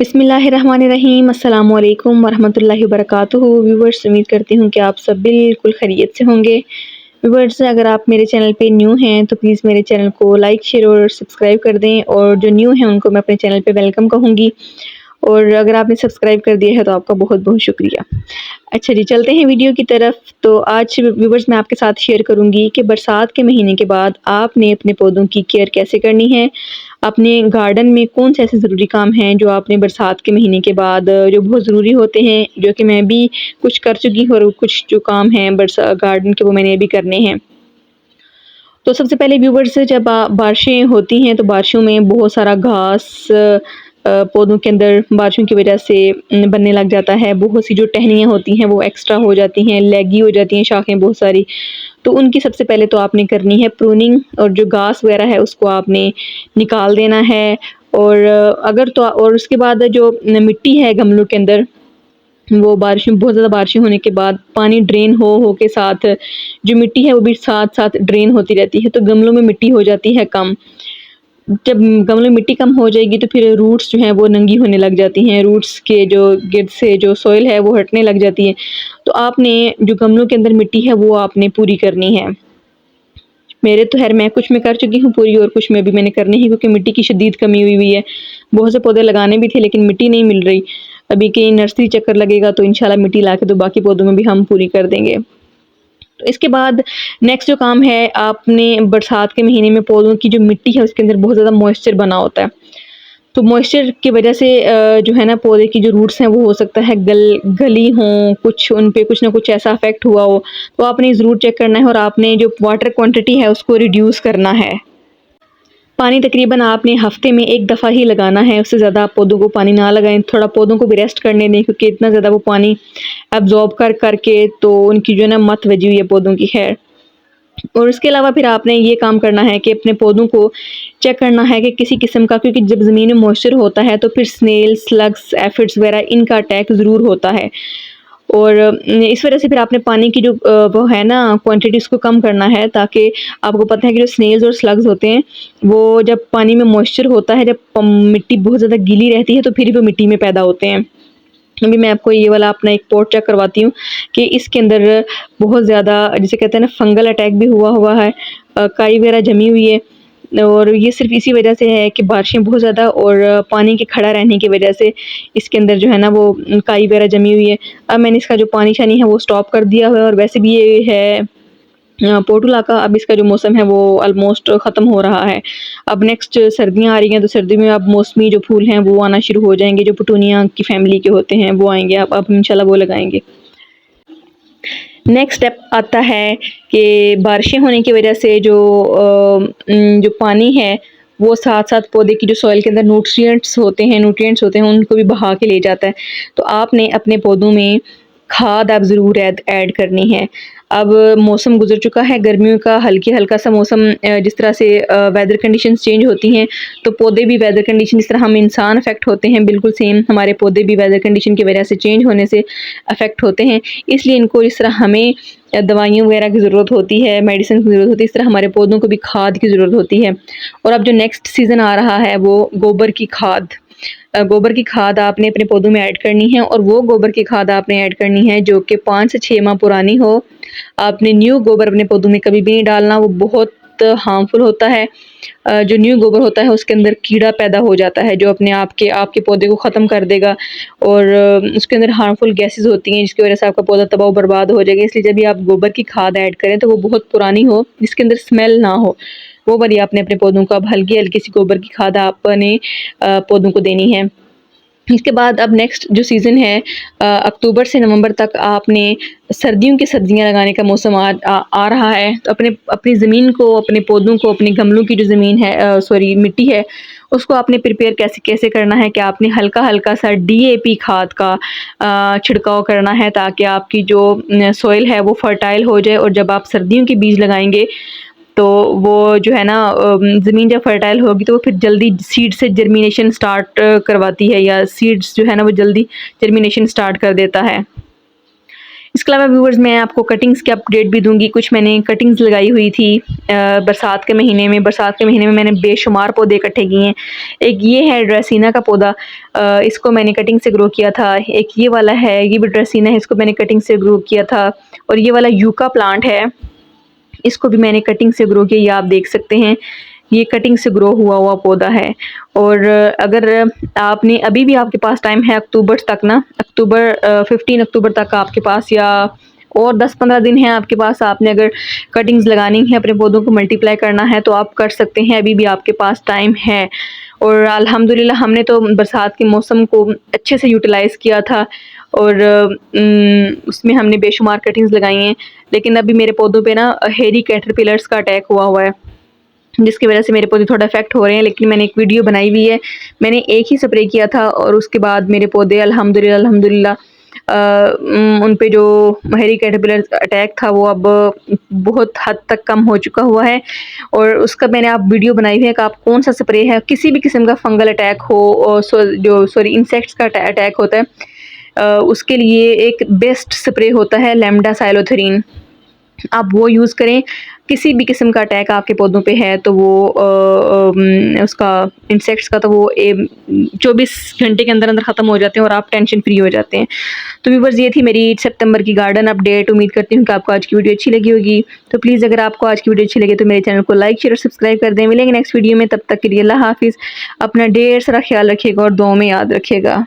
बिस्मिल्लाहिर्रहमानिर्रहीम अस्सलामु अलैकुम वरहमतुल्लाहि वबरकातुहू। व्यूवर्स, उम्मीद करती हूँ कि आप सब बिल्कुल खैरियत से होंगे। व्यूवर्स, अगर आप मेरे चैनल पे न्यू हैं तो प्लीज़ मेरे चैनल को लाइक शेयर और सब्सक्राइब कर दें, और जो न्यू हैं उनको मैं अपने चैनल पे वेलकम कहूँगी, और अगर आपने सब्सक्राइब कर दिया है तो आपका बहुत बहुत शुक्रिया। अच्छा जी, चलते हैं वीडियो की तरफ। तो आज व्यूवर्स मैं आपके साथ शेयर करूंगी कि बरसात के महीने के बाद आपने अपने पौधों की केयर कैसे करनी है। अपने गार्डन में कौन से ऐसे ज़रूरी काम हैं जो आपने बरसात के महीने के बाद जो बहुत ज़रूरी होते हैं, जो कि मैं भी कुछ कर चुकी हूँ, और कुछ जो काम हैं बरसा गार्डन के वो मैंने भी करने हैं। तो सबसे पहले व्यूवर्स, जब बारिशें होती हैं तो बारिशों में बहुत सारा घास पौधों के अंदर बारिशों की वजह से बनने लग जाता है। बहुत सी जो टहनियाँ होती हैं वो एक्स्ट्रा हो जाती हैं, लैगी हो जाती हैं शाखें बहुत सारी। तो उनकी सबसे पहले तो आपने करनी है प्रूनिंग, और जो घास वगैरह है उसको आपने निकाल देना है। और अगर तो और उसके बाद जो मिट्टी है गमलों के अंदर, वो बारिश बहुत ज़्यादा बारिशें होने के बाद पानी ड्रेन हो के साथ जो मिट्टी है वो भी साथ-साथ ड्रेन होती रहती है, तो गमलों में मिट्टी हो जाती है कम। जब गमलों में मिट्टी कम हो जाएगी तो फिर रूट्स जो हैं वो नंगी होने लग जाती हैं, रूट्स के जो गिर्द से जो सॉइल है वो हटने लग जाती है। तो आपने जो गमलों के अंदर मिट्टी है वो आपने पूरी करनी है। मेरे तो खैर मैं कुछ में कर चुकी हूँ पूरी, और कुछ में अभी मैंने करनी है, क्योंकि मिट्टी की शदीद कमी हुई है। बहुत से पौधे लगाने भी थे लेकिन मिट्टी नहीं मिल रही। अभी कहीं नर्सरी चक्कर लगेगा तो इंशाल्लाह मिट्टी लाके तो बाकी पौधों में भी हम पूरी कर देंगे। तो इसके बाद नेक्स्ट जो काम है, आपने बरसात के महीने में पौधों की जो मिट्टी है उसके अंदर बहुत ज़्यादा मॉइस्चर बना होता है। तो मॉइस्चर की वजह से जो है ना पौधे की जो रूट्स हैं वो हो सकता है गली हों, कुछ उन पे कुछ ना कुछ ऐसा इफ़ेक्ट हुआ हो। तो आपने ज़रूर चेक करना है, और आपने जो वाटर क्वांटिटी है उसको रिड्यूस करना है। पानी तकरीबन आपने हफ़्ते में 1 दफ़ा ही लगाना है, उससे ज़्यादा आप पौधों को पानी ना लगाएँ। थोड़ा पौधों को भी रेस्ट करने दें, क्योंकि इतना ज़्यादा वो पानी एब्ज़ॉर्ब कर के तो उनकी जो है ना मत वजी हुई है पौधों की, खैर। और इसके अलावा फिर आपने ये काम करना है कि अपने पौधों को चेक करना है कि किसी किस्म का, क्योंकि जब ज़मीन में मॉइस्चर होता है तो फिर स्नेल्स, स्लग्स, एफिड्स वगैरह इनका अटैक ज़रूर होता है। और इस वजह से फिर आपने पानी की जो वो है ना क्वांटिटी उसको कम करना है, ताकि आपको पता है कि जो स्नेल्स और स्लग्स होते हैं वो जब पानी में मॉइस्चर होता है, जब मिट्टी बहुत ज़्यादा गीली रहती है तो फिर वो मिट्टी में पैदा होते हैं। अभी मैं आपको ये वाला अपना एक पॉट चेक करवाती हूँ कि इसके अंदर बहुत ज़्यादा, जिसे कहते हैं ना, फंगल अटैक भी हुआ हुआ है। काई वगैरह जमी हुई है, और ये सिर्फ़ इसी वजह से है कि बारिशें बहुत ज़्यादा और पानी के खड़ा रहने की वजह से इसके अंदर जो है ना वो काई वगैरह जमी हुई है। अब मैंने इसका जो पानी-शानी है वो स्टॉप कर दिया हुआ है, और वैसे भी ये है पोर्टुला का। अब इसका जो मौसम है वो ऑलमोस्ट ख़त्म हो रहा है। अब नेक्स्ट सर्दियाँ आ रही हैं, तो सर्दी में अब मौसमी जो फूल हैं वो आना शुरू हो जाएँगे, जो पिटूनिया की फ़ैमिली के होते हैं वो आएँगे। अब इंशाल्लाह वो लगाएँगे। नेक्स्ट स्टेप आता है कि बारिशें होने की वजह से जो पानी है वो साथ-साथ पौधे की जो सॉइल के अंदर न्यूट्रिएंट्स होते हैं उनको भी बहा के ले जाता है। तो आपने अपने पौधों में खाद आप ज़रूर ऐड करनी है। अब मौसम गुज़र चुका है गर्मियों का, हल्का सा मौसम, जिस तरह से वेदर कंडीशंस चेंज होती हैं तो पौधे भी वेदर कंडीशन, जिस तरह हम इंसान अफेक्ट होते हैं बिल्कुल सेम हमारे पौधे भी वेदर कंडीशन की वजह से चेंज होने से अफेक्ट होते हैं। इसलिए इनको जिस तरह हमें दवाइयों वगैरह की ज़रूरत होती है, मेडिसिन की ज़रूरत होती है, इस तरह हमारे पौधों को भी खाद की ज़रूरत होती है। और अब जो नेक्स्ट सीज़न आ रहा है वो गोबर की खाद। गोबर की खाद आपने अपने पौधों में ऐड करनी है, और वो गोबर की खाद आपने ऐड करनी है जो कि 5 से 6 माह पुरानी हो। आपने न्यू गोबर अपने पौधों में कभी भी नहीं डालना, वो बहुत हार्मफुल होता है। जो न्यू गोबर होता है उसके अंदर कीड़ा पैदा हो जाता है जो अपने आपके पौधे को ख़त्म कर देगा, और उसके अंदर हार्मफुल गैसेज़ होती हैं जिसकी वजह से आपका पौधा तबाह बर्बाद हो जाएगा। इसलिए जब भी आप गोबर की खाद ऐड करें तो वो बहुत पुरानी हो, जिसके अंदर स्मेल ना हो, वो वाली आपने अपने पौधों को अब हल्की-हल्की सी गोबर की खाद आपने पौधों को देनी है। इसके बाद अब नेक्स्ट जो सीज़न है, अक्टूबर से नवंबर तक आपने सर्दियों की सब्जियां लगाने का मौसम आ रहा है। तो अपनी ज़मीन को, अपने पौधों को, अपने गमलों की जो ज़मीन है, सॉरी मिट्टी है, उसको आपने प्रिपेयर कैसे कैसे करना है कि आपने हल्का-हल्का सा डीएपी खाद का छिड़काव करना है, ताकि आपकी जो सॉइल है वो फर्टाइल हो जाए, और जब आप सर्दियों के बीज लगाएँगे तो वो जो है ना ज़मीन जब फर्टाइल होगी तो वो फिर जल्दी सीड से जर्मिनेशन स्टार्ट करवाती है, या सीड्स जो है ना वो जल्दी जर्मिनेशन स्टार्ट कर देता है। इसके अलावा व्यूअर्स मैं आपको कटिंग्स की अपडेट भी दूंगी। कुछ मैंने कटिंग्स लगाई हुई थी बरसात के महीने में। बरसात के महीने में मैंने बेशुमार पौधे इकट्ठे किए हैं। एक ये है ड्रेसिना का पौधा, इसको मैंने कटिंग से ग्रो किया था। एक ये वाला है, ये भी ड्रेसिना है, इसको मैंने कटिंग से ग्रो किया था। और ये वाला यूका प्लांट है, इसको भी मैंने कटिंग से ग्रो किया, ये आप देख सकते हैं। ये कटिंग से ग्रो हुआ पौधा है। और अगर आपने अभी भी आपके पास टाइम है अक्टूबर तक ना, अक्टूबर 15 अक्टूबर तक आपके पास, या और 10-15 दिन है आपके पास, आपने अगर कटिंग्स लगानी है, अपने पौधों को मल्टीप्लाई करना है तो आप कर सकते हैं, अभी भी आपके पास टाइम है। और अल्हम्दुलिल्लाह हमने तो बरसात के मौसम को अच्छे से यूटिलाइज़ किया था और उसमें हमने बेशुमार कटिंग्स लगाई हैं। लेकिन अभी मेरे पौधों पे ना हेरी कैटरपिलर्स का अटैक हुआ है, जिसकी वजह से मेरे पौधे थोड़ा इफेक्ट हो रहे हैं। लेकिन मैंने एक वीडियो बनाई हुई है, मैंने एक ही स्प्रे किया था और उसके बाद मेरे पौधे अल्हम्दुलिल्लाह उन पे जो हेरी कैटरपिलर अटैक था वो अब बहुत हद तक कम हो चुका हुआ है। और उसका मैंने आप वीडियो बनाई हुई है कि आप कौन सा स्प्रे है, किसी भी किस्म का फंगल अटैक हो और इंसेक्ट्स का अटैक होता है, उसके लिए एक बेस्ट स्प्रे होता है लैम्डा साइलोथेरिन। आप वो यूज़ करें। किसी भी किस्म का अटैक आपके पौधों पे है तो वो उसका इंसेक्ट्स का तो वो 24 घंटे के अंदर अंदर ख़त्म हो जाते हैं और आप टेंशन फ्री हो जाते हैं। तो व्यूअर्स ये थी मेरी सितंबर की गार्डन अपडेट। उम्मीद करती हूँ कि आपको आज की वीडियो अच्छी लगी होगी। तो प्लीज़ अगर आपको आज की वीडियो अच्छी लगे तो मेरे चैनल को लाइक शेयर और सब्सक्राइब कर दें। मिलेंगे नेक्स्ट वीडियो में, तब तक के लिए अल्लाह हाफिज़। अपना ढेर सारा ख्याल रखिएगा और दुआओं में याद रखिएगा।